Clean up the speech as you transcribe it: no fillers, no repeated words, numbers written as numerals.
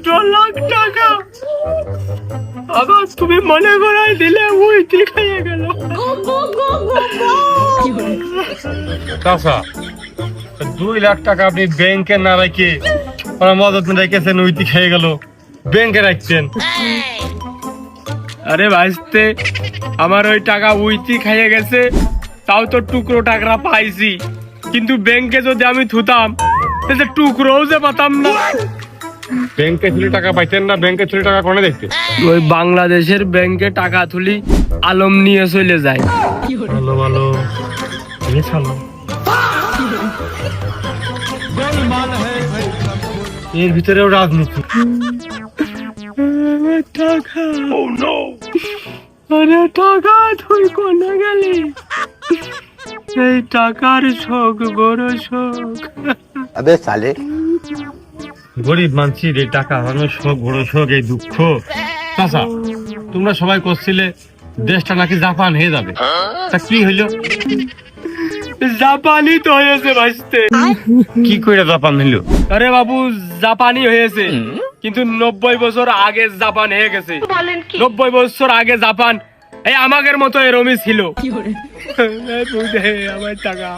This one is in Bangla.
2 লাখ টাকা আবার তুমি মনে করাই দিলে উইটি খাইয়ে গেল। চাচা 2 লাখ টাকা আপনি ব্যাংকে না রাখে ওরা মদত রেখেছেন, উইটি খেয়ে গেল, ব্যাংকে রাখছেন। আরে ভাইস্তে, আমার ওই টাকা উইটি খাইয়ে গেছে, তাও তো টুকরো টাকা পাইছি, কিন্তু ব্যাংকে যদি আমি থুতাম তাহলে টুকরোও যে পাতাম না। ব্যাংকে ছিল টাকা পাইতেন না, ব্যাংকে ছিল টাকা কোনে দেখতে? ওই বাংলাদেশের ব্যাংকে টাকা তুলি আলম নিয়ে চলে যায়। ভালো ভালো এর ভিতরেও রাজনীতি। টাকা, আরে টাকা তুই কোনে গেলি? এই টাকার শোক, বড় শোক। अबे साले গরিব মানসির এই টাকা হারানোর শোক, বড় শোক, এই দুঃখ। চাচা তোমরা সবাই করছিলে দেশটা নাকি জাপান হয়ে যাবে, তা কি হইলো? জাপানি তো হয়েছে ভাইস্তে। কি করে জাপান হইলো? আরে বাবু, জাপানি হয়েছে, কিন্তু 90 বছর আগে জাপান হয়ে গেছে। 90 বছর আগে জাপান এই আমাদের মতো এরমই ছিল। আমার টাকা